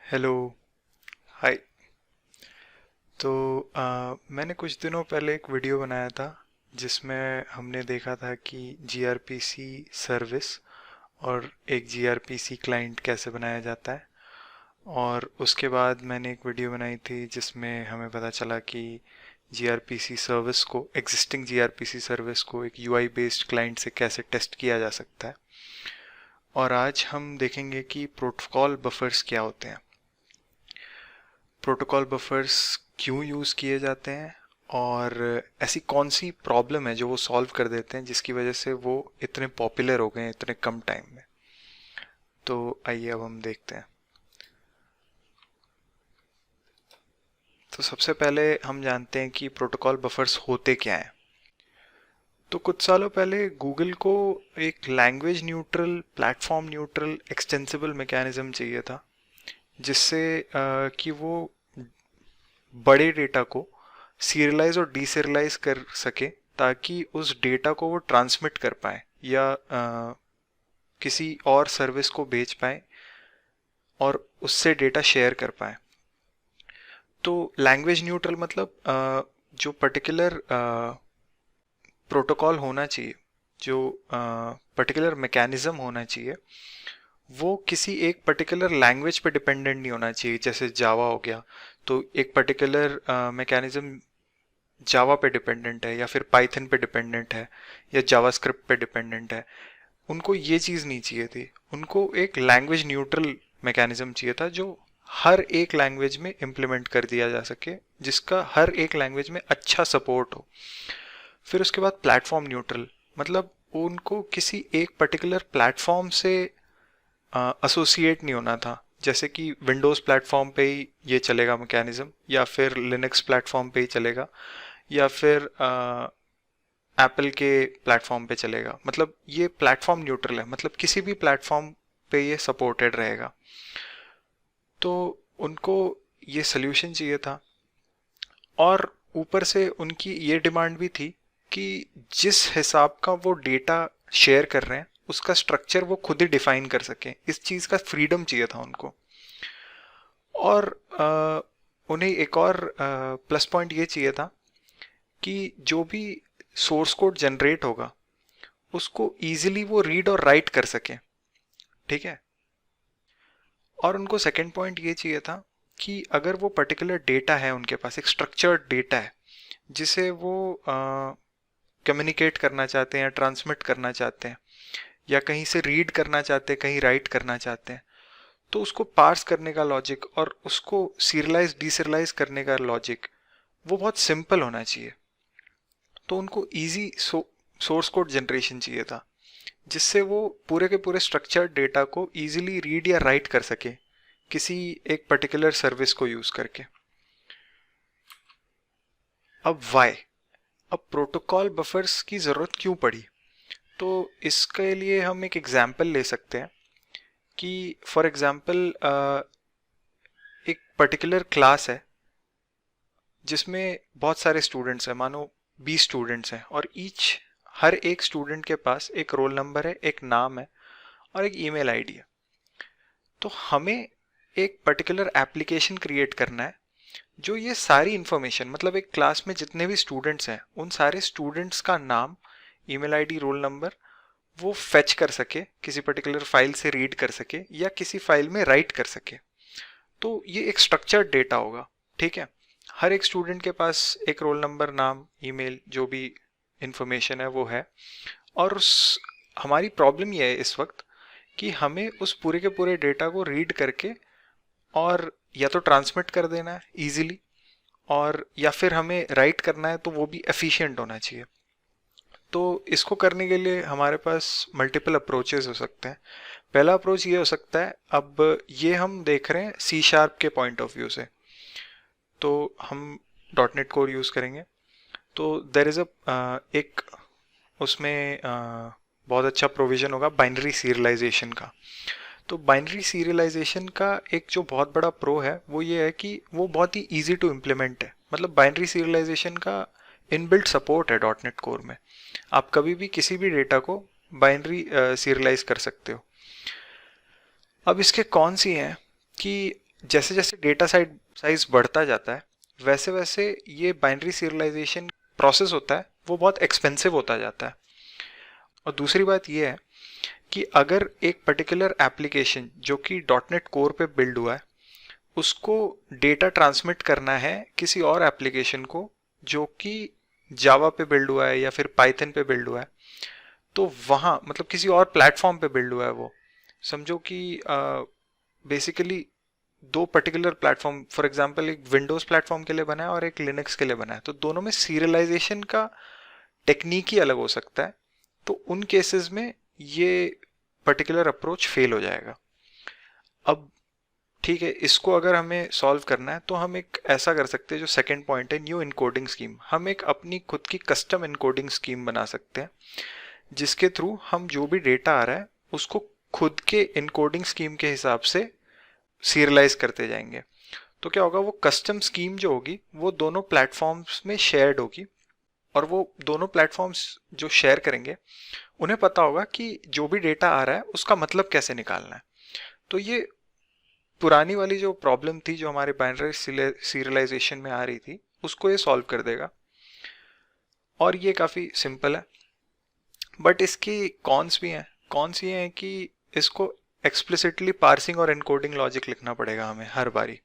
Hello. हाय। तो मैंने कुछ दिनों पहले एक वीडियो बनाया था जिसमें हमने देखा था कि जीआरपीसी सर्विस और एक जीआरपीसी क्लाइंट कैसे बनाया जाता है। और उसके बाद मैंने एक वीडियो बनाई थी जिसमें हमें पता चला कि जीआरपीसी सर्विस को एग्जिस्टिंग जीआरपीसी सर्विस को एक यूआई बेस्ड क्लाइंट से कैसे टेस्ट किया जा सकता है। और आज हम देखेंगे कि प्रोटोकॉल बफर्स क्या होते हैं, प्रोटोकॉल बफर्स क्यों यूज़ किए जाते हैं और ऐसी कौन सी प्रॉब्लम है जो वो सॉल्व कर देते हैं जिसकी वजह से वो इतने पॉपुलर हो गए हैं इतने कम टाइम में। तो आइए अब हम देखते हैं। तो सबसे पहले हम जानते हैं कि प्रोटोकॉल बफर्स होते क्या हैं। तो कुछ सालों पहले गूगल को एक language neutral, platform neutral, extensible mechanism चाहिए था जिससे कि वो बड़े डेटा को सीरियलाइज और डीसीरियलाइज कर सके ताकि उस डेटा को वो ट्रांसमिट कर पाए या किसी और सर्विस को भेज पाए और उससे डेटा शेयर कर पाए। तो लैंग्वेज न्यूट्रल मतलब जो पर्टिकुलर प्रोटोकॉल होना चाहिए, जो पर्टिकुलर मैकेनिज्म होना चाहिए, वो किसी एक पर्टिकुलर लैंग्वेज पे डिपेंडेंट नहीं होना चाहिए। जैसे जावा हो गया, तो एक पर्टिकुलर मैकेनिज्म जावा पे डिपेंडेंट है या फिर पाइथन पे डिपेंडेंट है या जावास्क्रिप्ट पे डिपेंडेंट है। उनको ये चीज़ नहीं चाहिए थी, उनको एक लैंग्वेज न्यूट्रल मैकेनिज्म चाहिए था जो हर एक लैंग्वेज में इम्प्लीमेंट कर दिया जा सके, जिसका हर एक लैंग्वेज में अच्छा सपोर्ट हो। फिर उसके बाद प्लेटफॉर्म न्यूट्रल मतलब उनको किसी एक पर्टिकुलर प्लेटफॉर्म से एसोसिएट नहीं होना था। जैसे कि विंडोज़ प्लेटफॉर्म पे ही ये चलेगा मैकेनिज्म, या फिर लिनक्स प्लेटफॉर्म पे ही चलेगा, या फिर एप्पल के प्लेटफॉर्म पे चलेगा। मतलब ये प्लेटफॉर्म न्यूट्रल है, मतलब किसी भी प्लेटफॉर्म पे ये सपोर्टेड रहेगा। तो उनको ये सोल्यूशन चाहिए था और ऊपर से उनकी ये डिमांड भी थी कि जिस हिसाब का वो डेटा शेयर कर रहे हैं उसका स्ट्रक्चर वो खुद ही डिफाइन कर सकें। इस चीज़ का फ्रीडम चाहिए था उनको। और उन्हें एक और प्लस पॉइंट ये चाहिए था कि जो भी सोर्स कोड जनरेट होगा उसको इजीली वो रीड और राइट कर सके। ठीक है। और उनको सेकंड पॉइंट ये चाहिए था कि अगर वो पर्टिकुलर डेटा है, उनके पास एक स्ट्रक्चर्ड डेटा है जिसे वो कम्युनिकेट करना चाहते हैं या ट्रांसमिट करना चाहते हैं या कहीं से रीड करना चाहते हैं, कहीं राइट करना चाहते हैं, तो उसको पार्स करने का लॉजिक और उसको सीरियलाइज डीसीरियलाइज करने का लॉजिक वो बहुत सिंपल होना चाहिए। तो उनको इजी सोर्स कोड जनरेशन चाहिए था जिससे वो पूरे के पूरे स्ट्रक्चर्ड डेटा को इजीली रीड या राइट कर सके किसी एक पर्टिकुलर सर्विस को यूज करके। अब वाई, अब प्रोटोकॉल बफर्स की जरूरत क्यों पड़ी? तो इसके लिए हम एक एग्जांपल ले सकते हैं कि फॉर एग्जांपल एक पर्टिकुलर क्लास है जिसमें बहुत सारे स्टूडेंट्स हैं, मानो 20 स्टूडेंट्स हैं, और हर एक स्टूडेंट के पास एक रोल नंबर है, एक नाम है और एक ईमेल आईडी है। तो हमें एक पर्टिकुलर एप्लीकेशन क्रिएट करना है जो ये सारी इंफॉर्मेशन, मतलब एक क्लास में जितने भी स्टूडेंट्स हैं उन सारे स्टूडेंट्स का नाम, ईमेल आईडी, रोल नंबर वो फेच कर सके, किसी पर्टिकुलर फाइल से रीड कर सके या किसी फाइल में राइट कर सके। तो ये एक स्ट्रक्चर्ड डेटा होगा। ठीक है। हर एक स्टूडेंट के पास एक रोल नंबर, नाम, ईमेल, जो भी इंफॉर्मेशन है वो है। और हमारी प्रॉब्लम ये है इस वक्त कि हमें उस पूरे के पूरे डेटा को रीड करके और या तो ट्रांसमिट कर देना है इजीली, और या फिर हमें राइट करना है तो वो भी एफिशिएंट होना चाहिए। तो इसको करने के लिए हमारे पास मल्टीपल अप्रोचेस हो सकते हैं। पहला अप्रोच ये हो सकता है, अब ये हम देख रहे हैं सी शार्प के पॉइंट ऑफ व्यू से, तो हम डॉट नेट कोर यूज़ करेंगे। तो देर इज़ एक उसमें बहुत अच्छा प्रोविज़न होगा बाइनरी सीरियलाइजेशन का। तो बाइनरी सीरियलाइजेशन का एक जो बहुत बड़ा प्रो है वो ये है कि वो बहुत ही इजी टू इम्प्लीमेंट है। मतलब बाइनरी सीरियलाइजेशन का इनबिल्ट सपोर्ट है डॉट नेट कोर में। आप कभी भी किसी भी डेटा को बाइनरी सीरियलाइज कर सकते हो। अब इसके कौन सी हैं कि जैसे जैसे डेटा साइज बढ़ता जाता है वैसे वैसे ये बाइनरी सीरियलाइजेशन प्रोसेस होता है वो बहुत एक्सपेंसिव होता जाता है। और दूसरी बात ये है कि अगर एक पर्टिकुलर एप्लीकेशन जो कि डॉट नेट कोर पे बिल्ड हुआ है उसको डेटा ट्रांसमिट करना है किसी और एप्लीकेशन को जो कि जावा पे बिल्ड हुआ है या फिर पाइथन पे बिल्ड हुआ है, तो वहाँ मतलब किसी और प्लेटफॉर्म पे बिल्ड हुआ है वो, समझो कि बेसिकली दो पर्टिकुलर प्लेटफॉर्म, फॉर एग्जांपल एक विंडोज प्लेटफॉर्म के लिए बना है और एक लिनक्स के लिए बना है, तो दोनों में सीरियलाइजेशन का टेक्निक ही अलग हो सकता है। तो उन केसेस में ये पर्टिकुलर अप्रोच फेल हो जाएगा। अब ठीक है, इसको अगर हमें सॉल्व करना है तो हम एक ऐसा कर सकते हैं, जो सेकंड पॉइंट है न्यू इनकोडिंग स्कीम, हम एक अपनी खुद की कस्टम इनकोडिंग स्कीम बना सकते हैं जिसके थ्रू हम जो भी डेटा आ रहा है उसको खुद के इनकोडिंग स्कीम के हिसाब से सीरियलाइज करते जाएंगे। तो क्या होगा, वो कस्टम स्कीम जो होगी वो दोनों प्लेटफॉर्म्स में शेयर्ड होगी और वो दोनों प्लेटफॉर्म्स जो शेयर करेंगे उन्हें पता होगा कि जो भी डेटा आ रहा है उसका मतलब कैसे निकालना है। तो ये पुरानी वाली जो प्रॉब्लम थी जो हमारे बाइनरी सीरियलाइजेशन में आ रही थी उसको ये सॉल्व कर देगा और ये काफ़ी सिंपल है। बट इसकी कॉन्स भी हैं। कॉन्स ये हैं कि इसको एक्सप्लिसिटली पार्सिंग और एनकोडिंग लॉजिक लिखना पड़ेगा हमें हर बारी,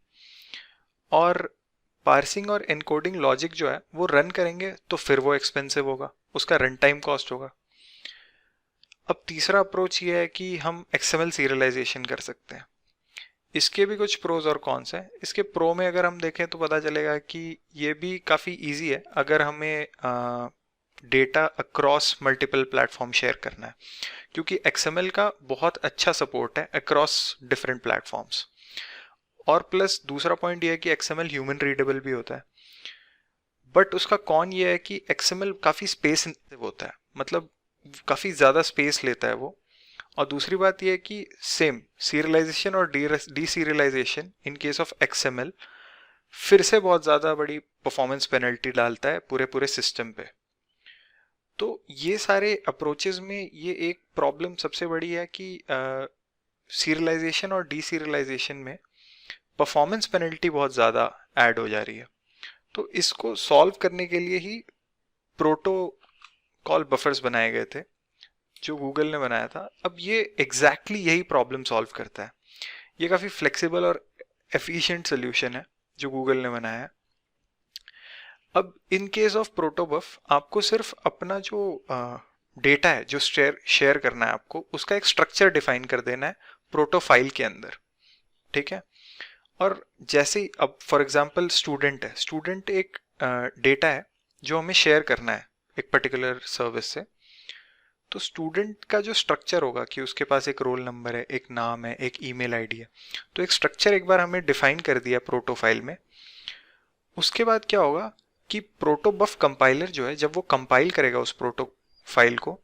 और पार्सिंग और एनकोडिंग लॉजिक जो है वो रन करेंगे तो फिर वो एक्सपेंसिव होगा, उसका रन टाइम कॉस्ट होगा। अब तीसरा अप्रोच ये है कि हम एक्सएमएल सीरियलाइजेशन कर सकते हैं। इसके भी कुछ प्रोज और कॉन्स हैं। इसके प्रो में अगर हम देखें तो पता चलेगा कि ये भी काफ़ी इजी है अगर हमें data across multiple platform share करना है, क्योंकि XML का बहुत अच्छा सपोर्ट है अक्रॉस डिफरेंट प्लेटफॉर्म्स। और प्लस दूसरा पॉइंट ये है कि XML ह्यूमन रीडेबल भी होता है। बट उसका कॉन ये है कि XML काफ़ी स्पेस इंटेंसिव होता है, मतलब काफ़ी ज़्यादा स्पेस लेता है वो। और दूसरी बात यह है कि सेम सीरियलाइजेशन और D serialisation in case of XML फिर से बहुत ज़्यादा बड़ी परफॉर्मेंस पेनल्टी डालता है पूरे पूरे सिस्टम पे। तो ये सारे अप्रोचेस में ये एक प्रॉब्लम सबसे बड़ी है कि सीरियलाइजेशन और डी सीरियलाइजेशन में परफॉर्मेंस पेनल्टी बहुत ज़्यादा ऐड हो जा रही है। तो इसको सॉल्व करने के लिए ही प्रोटोकॉल बफर्स बनाए गए थे जो गूगल ने बनाया था। अब ये यही प्रॉब्लम सॉल्व करता है। ये काफ़ी फ्लेक्सिबल और एफिशिएंट सोल्यूशन है जो गूगल ने बनाया है। अब इन केस ऑफ प्रोटोबफ आपको सिर्फ अपना जो डेटा है जो शेयर करना है आपको, उसका एक स्ट्रक्चर डिफाइन कर देना है प्रोटोफाइल के अंदर, ठीक है। और जैसे ही अब फॉर एग्जांपल स्टूडेंट है, स्टूडेंट एक डेटा है जो हमें शेयर करना है एक पर्टिकुलर सर्विस से। तो स्टूडेंट का जो स्ट्रक्चर होगा कि उसके पास एक रोल नंबर है, एक नाम है, एक ईमेल आईडी है, तो एक स्ट्रक्चर एक बार हमें डिफाइन कर दिया प्रोटोफाइल में। उसके बाद क्या होगा कि प्रोटोबफ कंपाइलर जो है जब वो कंपाइल करेगा उस प्रोटोफाइल को,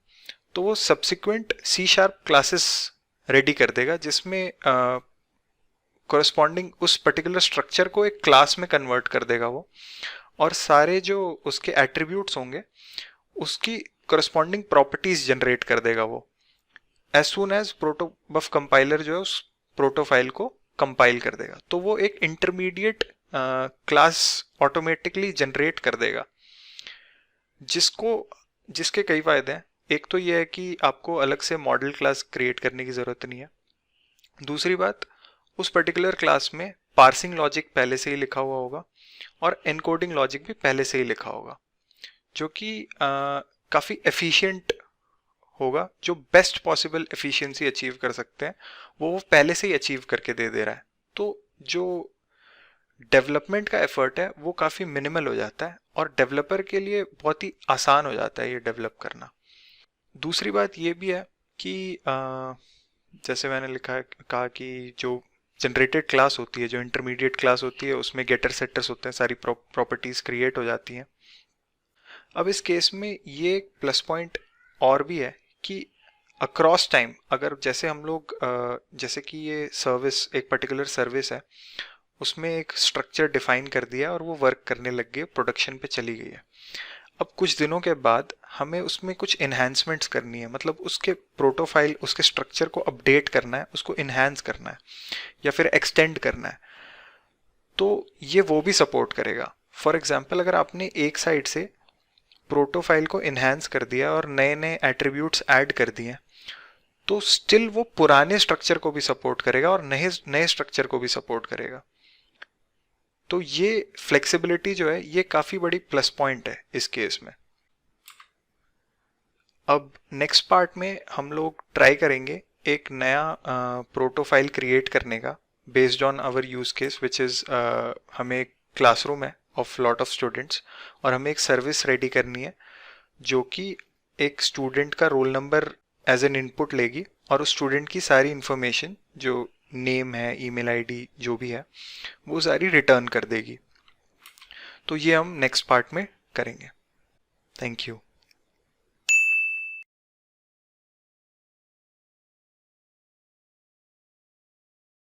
तो वो सब्सिक्वेंट C# क्लासेस रेडी कर देगा जिसमें कोरस्पॉन्डिंग उस पर्टिकुलर स्ट्रक्चर को एक क्लास में कन्वर्ट कर देगा वो, और सारे जो उसके एट्रीब्यूट्स होंगे उसकी कोरस्पॉन्डिंग प्रॉपर्टीज जनरेट कर देगा वो एज सुन एज प्रोटोबफ कंपाइलर जो है उस प्रोटोफाइल को कंपाइल कर देगा। तो वो एक इंटरमीडिएट क्लास ऑटोमेटिकली जनरेट कर देगा जिसके कई फायदे हैं। एक तो ये है कि आपको अलग से मॉडल क्लास क्रिएट करने की ज़रूरत नहीं है। दूसरी बात, उस पर्टिकुलर क्लास में पार्सिंग लॉजिक पहले से ही लिखा हुआ होगा और एनकोडिंग लॉजिक भी पहले से ही लिखा होगा, जो कि काफ़ी एफिशिएंट होगा। जो बेस्ट पॉसिबल एफिशिएंसी अचीव कर सकते हैं वो पहले से ही अचीव करके दे रहा है। तो जो डेवलपमेंट का एफर्ट है वो काफ़ी मिनिमल हो जाता है और डेवलपर के लिए बहुत ही आसान हो जाता है ये डेवलप करना। दूसरी बात ये भी है कि जैसे मैंने कहा कि जो जनरेटेड क्लास होती है, जो इंटरमीडिएट क्लास होती है, उसमें गेटर सेटर्स होते हैं, सारी प्रॉपर्टीज क्रिएट हो जाती हैं। अब इस केस में ये एक प्लस पॉइंट और भी है कि अक्रॉस टाइम अगर जैसे हम लोग जैसे कि ये सर्विस एक पर्टिकुलर सर्विस है, उसमें एक स्ट्रक्चर डिफाइन कर दिया और वो वर्क करने लग गई, प्रोडक्शन पे चली गई है। अब कुछ दिनों के बाद हमें उसमें कुछ इन्हांसमेंट्स करनी है, मतलब उसके प्रोटोफाइल उसके स्ट्रक्चर को अपडेट करना है, उसको इन्हांस करना है या फिर एक्सटेंड करना है। तो ये वो भी सपोर्ट करेगा। फॉर एग्जाम्पल अगर आपने एक साइड से प्रोटोफाइल को इन्हांस कर दिया और नए नए एट्रीब्यूट्स ऐड कर दिए, तो स्टिल वो पुराने स्ट्रक्चर को भी सपोर्ट करेगा और नए नए स्ट्रक्चर को भी सपोर्ट करेगा। तो ये फ्लेक्सिबिलिटी जो है ये काफ़ी बड़ी प्लस पॉइंट है इस केस में। अब नेक्स्ट पार्ट में हम लोग ट्राई करेंगे एक नया प्रोटोफाइल क्रिएट करने का based on our use case, which is हमें एक क्लासरूम है ऑफ लॉट ऑफ स्टूडेंट्स और हमें एक सर्विस रेडी करनी है जो कि एक स्टूडेंट का roll number as an input लेगी और उस स्टूडेंट की सारी इंफॉर्मेशन जो नेम है, ईमेल आईडी जो भी है, वो सारी रिटर्न कर देगी। तो ये हम नेक्स्ट पार्ट में करेंगे। Thank you.